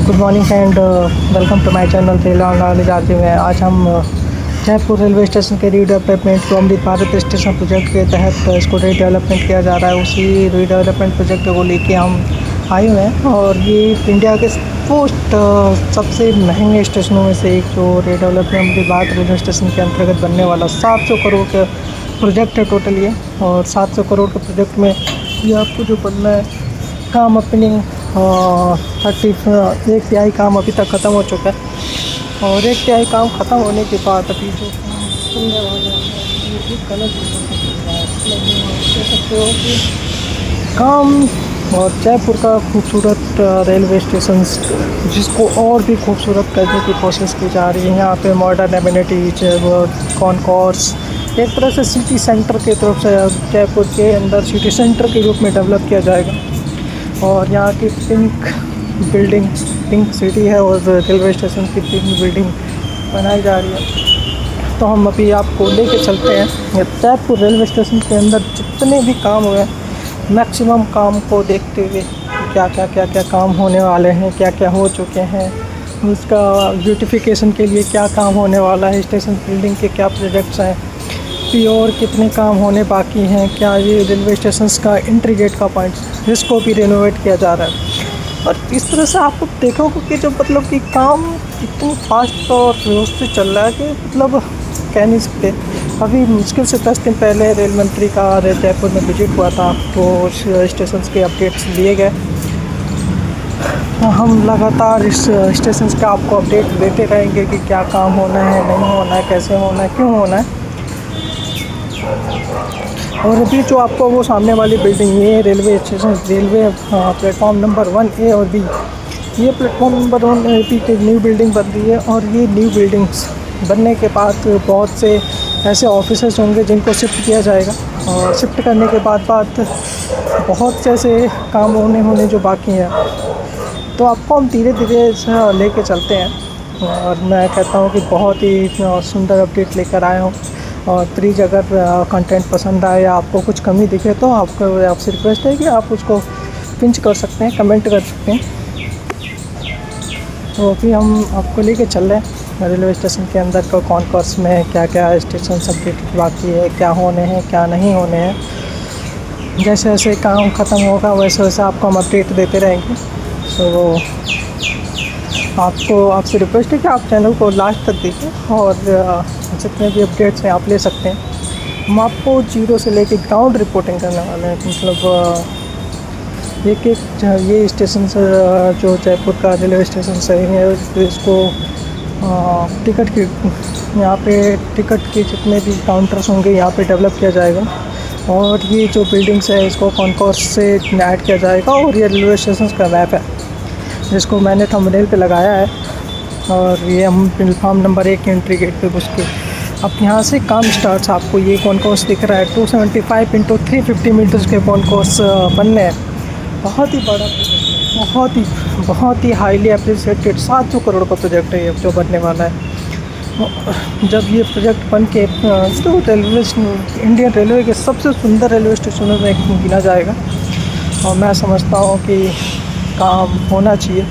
Good morning and welcome to my channel railway knowledge Aarti में। आज हम जयपुर रेलवे स्टेशन के रीडेवलपमेंट को अमृत भारत स्टेशन प्रोजेक्ट के तहत इसको रीडेवलपमेंट किया जा रहा है। उसी रीडेवलपमेंट प्रोजेक्ट को लेके हम आए हुए हैं और ये इंडिया के सबसे महंगे स्टेशनों में से एक जो redevelopment Amrit Bharat railway station के अंतर्गत बनने वाला 700 करोड़ का प्रोजेक्ट है टोटल ये। और 700 करोड़ के प्रोजेक्ट में ये आपको जो बनना है काम अपनी 1/3 काम अभी तक ख़त्म हो चुका है और 1/3 काम ख़त्म होने के बाद अभी जो सुनने वाले काम और जयपुर का खूबसूरत रेलवे स्टेशन जिसको और भी खूबसूरत करने की कोशिश की जा रही है। यहाँ पे मॉडर्न एमिनिटीज कॉन्कोर्स एक तरह से सिटी सेंटर की तरफ से जयपुर के अंदर सिटी सेंटर के रूप में डेवलप किया जाएगा। और यहाँ की पिंक सिटी है और रेलवे स्टेशन की पिंक बिल्डिंग बनाई जा रही है। तो हम अभी आपको लेके चलते हैं जयपुर रेलवे स्टेशन के अंदर जितने भी काम हुए हैं मैक्सिमम काम को देखते हुए क्या काम होने वाले हैं, क्या हो चुके हैं, उसका ब्यूटिफिकेशन के लिए क्या काम होने वाला है, स्टेशन बिल्डिंग के क्या प्रोजेक्ट्स हैं, और कितने काम होने बाकी हैं, क्या ये रेलवे स्टेशन का एंट्री गेट का पॉइंट इसको भी रेनोवेट किया जा रहा है। और इस तरह से आपको देखोगे कि जो मतलब कि काम इतनी फास्ट और व्यवस्थित चल रहा है कि मतलब कह नहीं सकते। अभी मुश्किल से 10 दिन पहले रेल मंत्री का जयपुर में विजिट हुआ था तो स्टेशन के अपडेट्स लिए गए। हम लगातार इस स्टेशन का आपको अपडेट देते रहेंगे कि क्या काम होना है, नहीं होना है, कैसे होना है, क्यों होना है। और अभी जो आपको वो सामने वाली बिल्डिंग ये railway station railway platform number 1A और B, ये प्लेटफॉर्म नंबर 1A की न्यू बिल्डिंग बन रही है। और ये न्यू बिल्डिंग्स बनने के बाद बहुत से ऐसे ऑफिसेस होंगे जिनको शिफ्ट किया जाएगा और शिफ्ट करने के बाद बहुत से ऐसे काम होने जो बाकी हैं। तो आपको हम धीरे धीरे लेके चलते हैं और मैं कहता हूँ कि बहुत ही सुंदर अपडेट लेकर आया हूँ। और प्लीज़ अगर कंटेंट पसंद आए या आपको कुछ कमी दिखे तो आपसे रिक्वेस्ट है कि आप उसको पिंच कर सकते हैं, कमेंट कर सकते हैं। तो अभी हम आपको लेके चल रहे हैं रेलवे स्टेशन के अंदर को कॉन्कोर्स में क्या स्टेशन अपडेट बाकी है, क्या होने हैं, क्या नहीं होने हैं। जैसे जैसे काम ख़त्म होगा वैसे वैसे आपको हम अपडेट देते रहेंगे। तो आपसे रिक्वेस्ट है कि आप चैनल को लास्ट तक देखिए और जितने भी अपडेट्स हैं आप ले सकते हैं। हम आपको जीरो से लेके ग्राउंड रिपोर्टिंग करने वाले हैं। मतलब एक ये स्टेशन से जो जयपुर का रेलवे स्टेशन से है इसको टिकट की यहाँ पे टिकट के जितने भी काउंटर्स होंगे यहाँ पे डेवलप किया जाएगा। और ये जो बिल्डिंग्स है इसको कॉन्कोर्स से ऐड किया जाएगा। और ये रेलवे स्टेशन का मैप है जिसको मैंने थंबनेल पे लगाया है। और ये हम प्लेटफॉर्म नंबर 1 के एंट्री गेट पे घुस के अब यहाँ से काम स्टार्ट। आपको ये कॉन्कोर्स दिख रहा है 275 × 350 मीटर्स के कॉन्कोर्स बनने हैं। बहुत ही बड़ा, बहुत ही हाईली अप्रिशिएटेड 700 करोड़ का प्रोजेक्ट है ये जो बनने वाला है। जब ये प्रोजेक्ट बन के तो इंडियन रेलवे के सबसे सुंदर रेलवे स्टेशनों में गिना जाएगा। और मैं समझता हूँ कि काम होना चाहिए।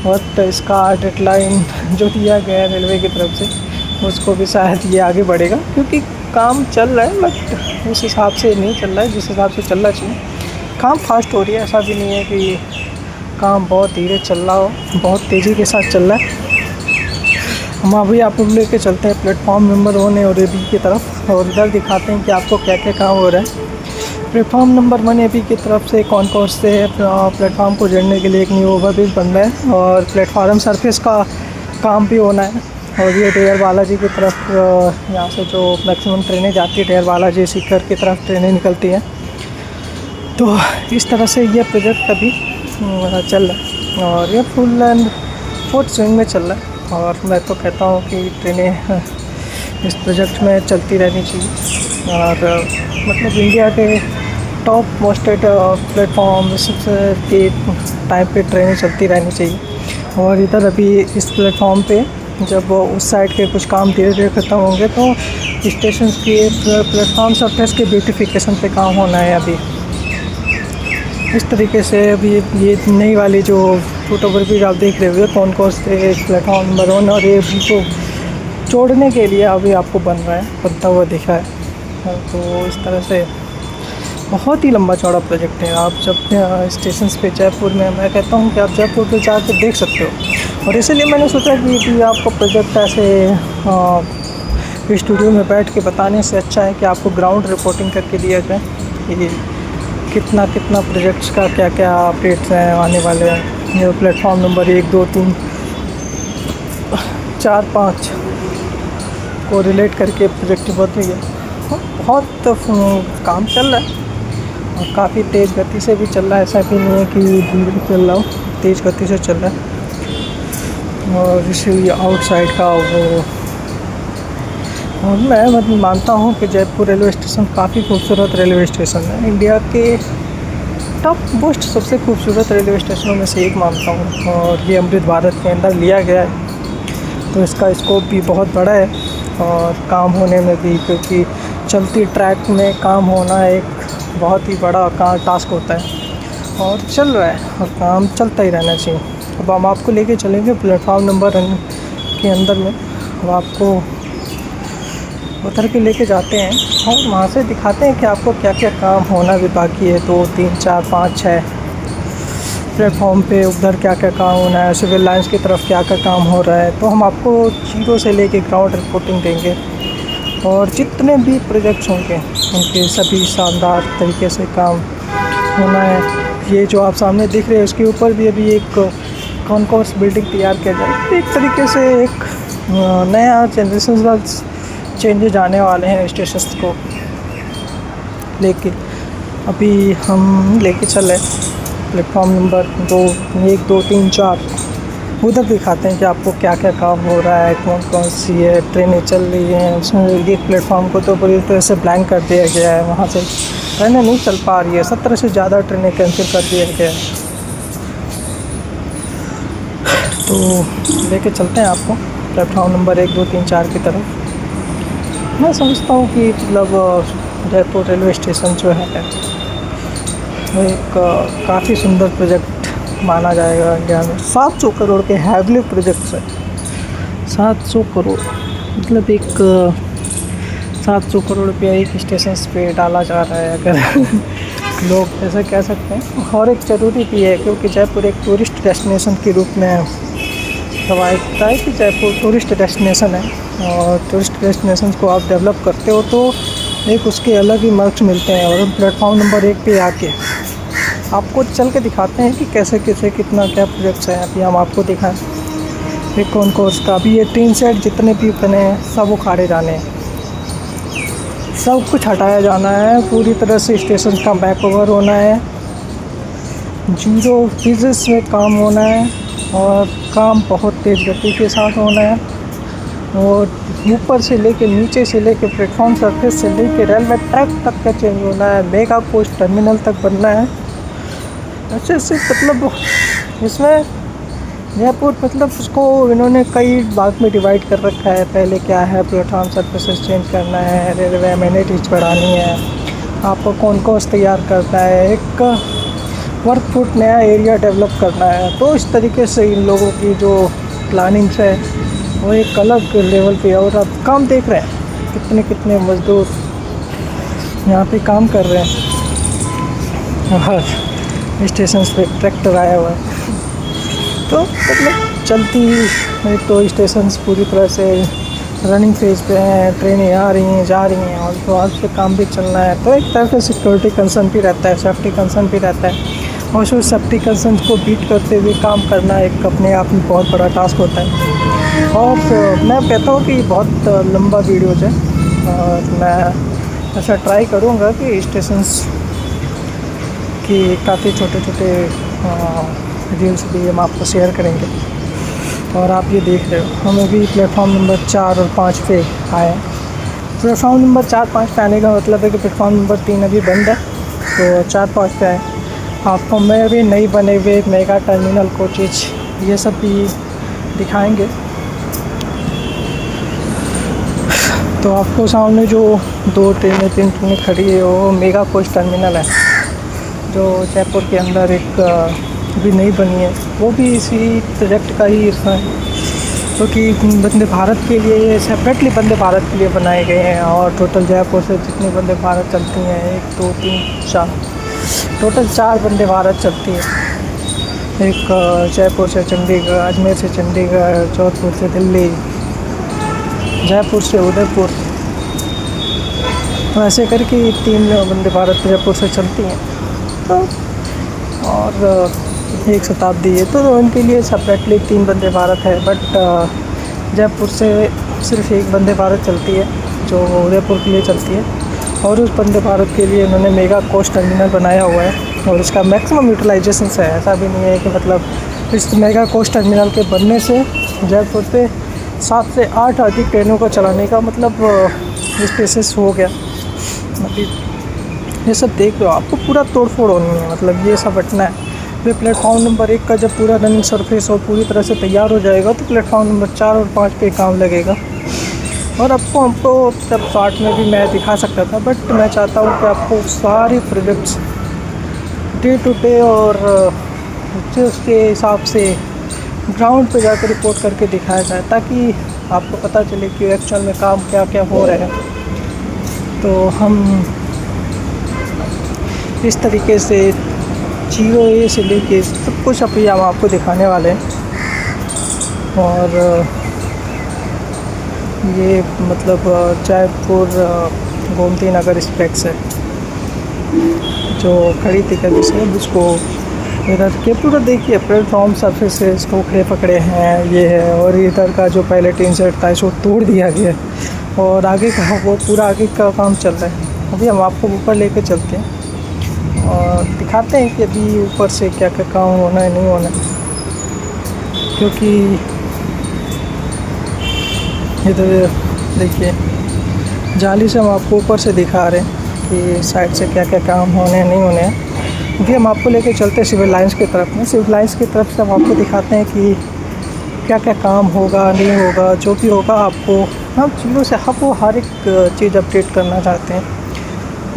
बट इसका डेडलाइन जो दिया गया है रेलवे की तरफ से उसको भी शायद ये आगे बढ़ेगा क्योंकि काम चल रहा है बट उस हिसाब से नहीं चल रहा है जिस हिसाब से चलना चाहिए। काम फास्ट हो रही है, ऐसा भी नहीं है कि काम बहुत धीरे चल रहा हो, बहुत तेज़ी के साथ चल रहा है। हम अभी आपको लेके चलते हैं प्लेटफॉर्म नंबर 1A और B की तरफ और इधर दिखाते हैं कि आपको क्या क्या काम हो रहा है। प्लेटफॉर्म नंबर 1AB की तरफ से कॉन्कोर्स से प्लेटफॉर्म को जोड़ने के लिए एक न्यू ओवरब्रिज बन रहा है और प्लेटफॉर्म सरफेस का काम भी होना है। और ये डेयर बालाजी की तरफ यहाँ से जो मैक्सिमम ट्रेनें जाती है डेयर बालाजी सीकर की तरफ ट्रेनें निकलती हैं। तो इस तरह से ये प्रोजेक्ट अभी चल रहा है और ये फुल एंड फुल स्विंग में चल रहा है। और मैं तो कहता हूँ कि ट्रेनें इस प्रोजेक्ट में चलती रहनी चाहिए। और मतलब इंडिया के टॉप मोस्टेड प्लेटफॉर्म के टाइम पे ट्रेनें चलती रहनी चाहिए। और इधर अभी इस प्लेटफॉर्म पे जब उस साइड के कुछ काम धीरे धीरे ख़त्म होंगे तो स्टेशन के प्लेटफॉर्म सरफेस के ब्यूटिफिकेशन पे काम होना है अभी। इस तरीके से अभी ये नई वाली जो फुट ओवर ब्रिज आप देख रहे होंगे कॉन्कोर्स पे प्लेटफॉर्म नंबर 1 और ये को जोड़ने के लिए अभी आपको बनता हुआ दिखा है। तो इस तरह से बहुत ही लंबा चौड़ा प्रोजेक्ट है। आप जब स्टेशन पे जयपुर में, मैं कहता हूँ कि आप जयपुर पे जाकर देख सकते हो। और इसीलिए मैंने सोचा कि आपको प्रोजेक्ट ऐसे स्टूडियो में बैठ के बताने से अच्छा है कि आपको ग्राउंड रिपोर्टिंग करके दिया जाए कि कितना प्रोजेक्ट्स का क्या क्या अपडेट्स हैं आने वाले हैं। ये प्लेटफॉर्म नंबर 1, 2, 3, 4, 5 को रिलेट करके प्रोजेक्ट बहुत काम चल रहा है और काफ़ी तेज़ गति से भी चल रहा है। ऐसा भी नहीं है कि धीरे चल रहा हो, तेज़ गति से चल रहा है। और इसी आउटसाइड का वो, और मैं मानता हूँ कि जयपुर रेलवे स्टेशन काफ़ी खूबसूरत रेलवे स्टेशन है। इंडिया के टॉप मोस्ट सबसे खूबसूरत रेलवे स्टेशनों में से एक मानता हूँ। और ये अमृत भारत के अंदर लिया गया है, तो इसका स्कोप भी बहुत बड़ा है और काम होने में भी, क्योंकि चलती ट्रैक में काम होना एक बहुत ही बड़ा टास्क होता है और चल रहा है और काम चलता ही रहना चाहिए। अब हम आपको लेके चलेंगे प्लेटफॉर्म नंबर के अंदर में। अब आपको उतर के लेके जाते हैं और वहाँ से दिखाते हैं कि आपको क्या क्या काम होना भी बाकी है। 2, 3, 4, 5, 6 प्लेटफॉर्म पे उधर क्या क्या काम होना है, सिविल लाइन्स की तरफ क्या क्या काम हो रहा है। तो हम आपको जीरो से लेके ग्राउंड रिपोर्टिंग देंगे और जितने भी प्रोजेक्ट्स होंगे उनके सभी शानदार तरीके से काम होना है। ये जो आप सामने दिख रहे हैं उसके ऊपर भी अभी एक कॉन्कोर्स बिल्डिंग तैयार किया जाए। एक तरीके से एक नया जनरेशन चेंजेज आने वाले हैं स्टेशन को लेके। अभी हम लेके चले प्लेटफॉर्म नंबर 2, 1, 2, 3, 4 उधर दिखाते हैं कि आपको क्या क्या काम हो रहा है, कौन कौन सी है ट्रेनें चल रही हैं। उसमें एक प्लेटफॉर्म को तो पूरी तरह से ब्लैंक कर दिया गया है, वहाँ से ट्रेनें नहीं चल पा रही है। 17 से ज़्यादा ट्रेनें कैंसिल कर दिया गया है। तो लेके चलते हैं आपको प्लेटफॉर्म नंबर 1, 2, 3, 4 की तरफ। मैं समझता हूँ कि मतलब जयपुर रेलवे स्टेशन जो है वो एक काफ़ी सुंदर प्रोजेक्ट माना जाएगा इंडिया में। 700 करोड़ के हैवली प्रोजेक्ट्स है। 700 करोड़ मतलब एक 700 करोड़ रुपया एक स्टेशन पे डाला जा रहा है, अगर लोग ऐसा कह सकते हैं। और एक ज़रूरी भी है क्योंकि जयपुर एक टूरिस्ट डेस्टिनेशन के रूप में रवायत है कि जयपुर टूरिस्ट डेस्टिनेशन है और टूरिस्ट डेस्टिनेशन को आप डेवलप करते हो तो एक उसके अलग ही मार्क्स मिलते हैं। और प्लेटफॉर्म नंबर 1 पे आके आपको चल के दिखाते हैं कि कैसे कितना क्या प्रोजेक्ट्स हैं। अभी हम आपको दिखाएं एक कॉन्कोर्स का भी ये 3 सेट जितने भी बने हैं सब उखाड़े जाने हैं, सब कुछ हटाया जाना है। पूरी तरह से स्टेशन का बैक ओवर होना है, जीरो फिजिक्स में काम होना है और काम बहुत तेज़ गति के साथ होना है। और ऊपर से लेके नीचे से लेके प्लेटफॉर्म सरफेस से लेके रेलवे ट्रैक तक का चेंज होना है। मेगा कोच टर्मिनल तक बनना है। अच्छे से मतलब इसमें जयपुर मतलब उसको इन्होंने कई भाग में डिवाइड कर रखा है। पहले क्या है, प्लेटफॉर्म सर्विसेज चेंज करना है, रेलवे एमिनिटीज बढ़ानी है, आपको कॉन्कोर्स तैयार करना है, एक वर्क फुट नया एरिया डेवलप करना है। तो इस तरीके से इन लोगों की जो प्लानिंग्स है वो एक अलग लेवल पे। और आप काम देख रहे हैं कितने मज़दूर यहाँ पे काम कर रहे हैं और स्टेशन पे ट्रैक्टर आया हुआ है। तो मतलब चलती तो स्टेशन पूरी तरह से रनिंग फेज पे हैं, ट्रेनें आ रही हैं जा रही हैं और तो आज से काम भी चलना है। तो एक तरफ से सिक्योरिटी कंसर्न भी रहता है, सेफ्टी कंसर्न भी रहता है और उस सेफ्टी कंसर्न को बीट करते हुए काम करना एक अपने आप में बहुत बड़ा टास्क होता है। और मैं कहता हूँ कि बहुत लंबा वीडियो है और मैं ऐसा ट्राई करूँगा कि स्टेशंस की काफ़ी छोटे रील्स भी हम आपको शेयर करेंगे। और आप ये देख रहे हो हम अभी प्लेटफॉर्म नंबर 4 और 5 पे आए। प्लेटफॉर्म नंबर 4, 5 पे आने का मतलब है कि प्लेटफॉर्म नंबर 3 अभी बंद है, तो 4, 5 पे आए। आपको मैं भी नई बने हुए मेगा टर्मिनल कोचेज ये सब भी दिखाएंगे। तो आपको सामने जो 2 ट्रेनें 3 ट्रेनें खड़ी है वो मेगा कोच टर्मिनल है। जो जयपुर के अंदर एक अभी नई बनी है, वो भी इसी प्रोजेक्ट का ही हिस्सा है, क्योंकि वंदे भारत के लिए ये सेपरेटली वंदे भारत के लिए बनाए गए हैं। और टोटल जयपुर से जितनी वंदे भारत चलती हैं, 1 2 3 4, टोटल 4 वंदे भारत चलती है। एक जयपुर से चंडीगढ़, अजमेर से चंडीगढ़, जोधपुर से दिल्ली, जयपुर से उदयपुर, तो ऐसे करके 3 वंदे भारत जयपुर से चलती हैं। तो और 1 शताब्दी है, तो उनके लिए सेपरेटली 3 वंदे भारत है। बट जयपुर से सिर्फ 1 वंदे भारत चलती है, जो उदयपुर के लिए चलती है। और उस वंदे भारत के लिए उन्होंने मेगा कोच टर्मिनल बनाया हुआ है, और इसका मैक्सिमम यूटिलाइजेशन है। ऐसा भी नहीं है कि मतलब इस मेगा कोच टर्मिनल के बनने से जयपुर से 7 से 8 अधिक ट्रेनों को चलाने का मतलब स्पेसेस हो गया। ये सब देख लो, आपको पूरा तोड़ फोड़ होनी है, मतलब ये सब हटना है। फिर प्लेटफॉर्म नंबर 1 का जब पूरा रनिंग सरफेस और पूरी तरह से तैयार हो जाएगा, तो प्लेटफॉर्म नंबर 4 और 5 पे काम लगेगा। और हमको तब शॉर्ट में भी मैं दिखा सकता था, बट मैं चाहता हूँ कि आपको सारे प्रोजेक्ट्स डे टू डे और उसके हिसाब से ग्राउंड पे जाकर रिपोर्ट करके दिखाया जाए, ताकि आपको पता चले कि एक्चुअल में काम क्या क्या हो रहा है। तो हम इस तरीके से 0A से लेके सब कुछ अभी हम आपको दिखाने वाले हैं। और ये मतलब जयपुर गोमती नगर स्पेक्स है, जो खड़ी थी कभी से उसको इधर के पूरा देखिए, प्लेटफॉर्म सरफेसेस टोकरे पकड़े हैं, ये है। और इधर का जो पहले टीन सेट था, इसको तोड़ दिया गया, और आगे का वो पूरा आगे का काम चल रहा है। अभी हम आपको ऊपर लेके चलते हैं और दिखाते हैं कि अभी ऊपर से क्या क्या काम होना है, नहीं होना है। क्योंकि इधर देखिए, जाली से हम आपको ऊपर से दिखा रहे हैं कि साइड से क्या क्या काम होने हैं, नहीं होने हैं। क्योंकि हम आपको लेके चलते हैं सिविल लाइंस की तरफ में। सिविल लाइंस की तरफ से हम आपको दिखाते हैं कि क्या क्या काम होगा, नहीं होगा, जो भी होगा आपको हम चीज़ों से आपको हर एक चीज़ अपडेट करना चाहते हैं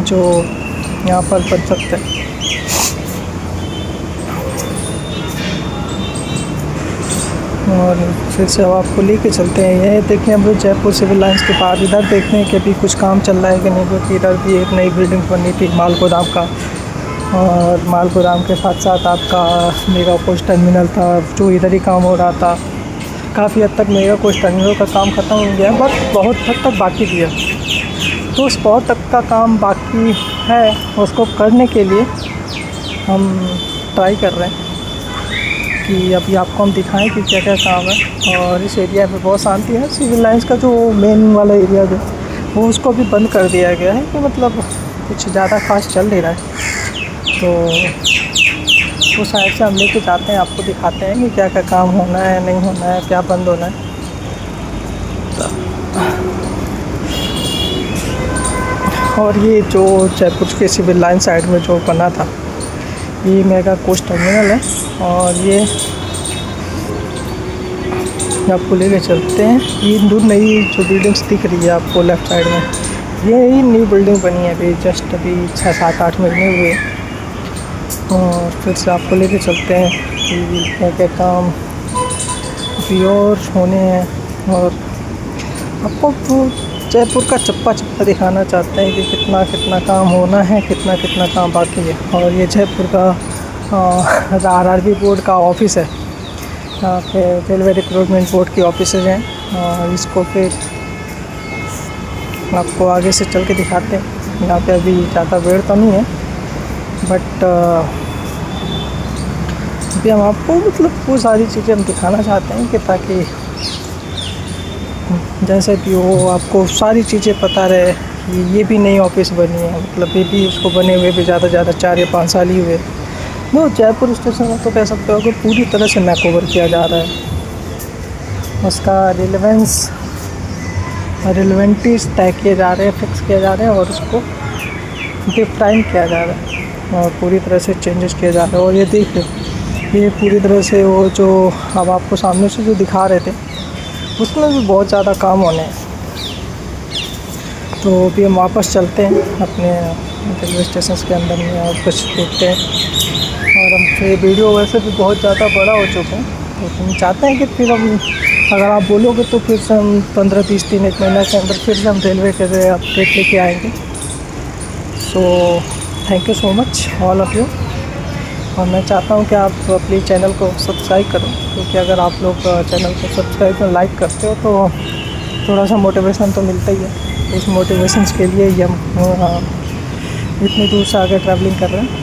जो यहाँ पर बन सकता है। और फिर से अब आपको लेके चलते हैं। ये देखिए, हम लोग जयपुर सिविल लाइंस के पास इधर देखते हैं कि अभी कुछ काम चल रहा है कि नहीं, क्योंकि इधर भी एक नई बिल्डिंग बनी थी माल गोदाम का, और माल गोदाम के साथ साथ आपका मेगा कोच टर्मिनल था, जो इधर ही काम हो रहा था। काफ़ी हद तक मेगा कोच टर्मिनल का काम ख़त्म हो गया, बट बहुत हद तक बाकी भी है। तो उस बहुत तक का काम बाकी है, उसको करने के लिए हम ट्राई कर रहे हैं कि अभी आपको हम दिखाएं कि क्या क्या काम है। और इस एरिया में बहुत शांति है। सिविल लाइंस का जो मेन वाला एरिया जो वो उसको भी बंद कर दिया गया है, कि मतलब कुछ ज़्यादा खास चल नहीं रहा है। तो उस साइड से हम लेके जाते हैं, आपको दिखाते हैं कि क्या क्या काम होना है, नहीं होना है, क्या बंद होना है। और ये जो जयपुर के सिविल लाइन साइड में जो बना था, ये मेगा कोच टर्मिनल है। और ये आपको लेके चलते हैं। ये दूर नई जो बिल्डिंग्स दिख रही है आपको लेफ़्ट साइड में, ये ही न्यू बिल्डिंग बनी है अभी, जस्ट अभी 6-7-8 महीने हुए। और फिर से आपको लेके चलते हैं कि क्या क्या काम अभी और होने हैं। और आपको तो जयपुर का चप्पा चप्पा दिखाना चाहते हैं कि कितना कितना काम होना है, कितना कितना काम बाकी है। और ये जयपुर का RRB बोर्ड का ऑफिस है, यहाँ पे रेलवे रिक्रूटमेंट बोर्ड की ऑफिसेज हैं। और इसको फिर आपको आगे से चल के दिखाते हैं। यहाँ पे अभी ज़्यादा भीड़ तो नहीं है, बट अभी हम आपको मतलब वो सारी चीज़ें हम दिखाना चाहते हैं कि ताकि जैसे भी हो आपको सारी चीज़ें पता रहे। ये भी नई ऑफिस बनी है, मतलब ये भी उसको बने हुए भी ज़्यादा 4 या 5 साल ही हुए। वो जयपुर स्टेशन में तो कह सकते हो कि पूरी तरह से मैक ओवर किया जा रहा है। उसका रिलेवेंटीज तय किए जा रहे हैं, फिक्स किए जा रहे हैं, और उसको डिफाइन किया जा रहा है, और पूरी तरह से चेंजेस किए जा रहे हैं। और ये देखिए, ये पूरी तरह से वो जो अब आपको सामने से जो दिखा रहे थे, उसमें भी बहुत ज़्यादा काम होने हैं। तो अभी हम वापस चलते हैं अपने रेलवे स्टेशन के अंदर में और कुछ देखते हैं। और हम ये वीडियो वैसे भी बहुत ज़्यादा बड़ा हो चुका है, तो हम चाहते हैं कि फिर हम, अगर आप बोलोगे तो फिर से हम 15-20 दिन, 1 महीना के अंदर फिर से हम रेलवे के अपडेट लेके आएंगे। So thank you so much all of you. और मैं चाहता हूँ कि आप प्लीज़ चैनल को सब्सक्राइब करो, क्योंकि अगर आप लोग चैनल को सब्सक्राइब और लाइक करते हो तो थोड़ा सा मोटिवेशन तो मिलता ही है। उस मोटिवेशंस के लिए ही हम इतनी दूर से आगे ट्रैवलिंग कर रहे हैं।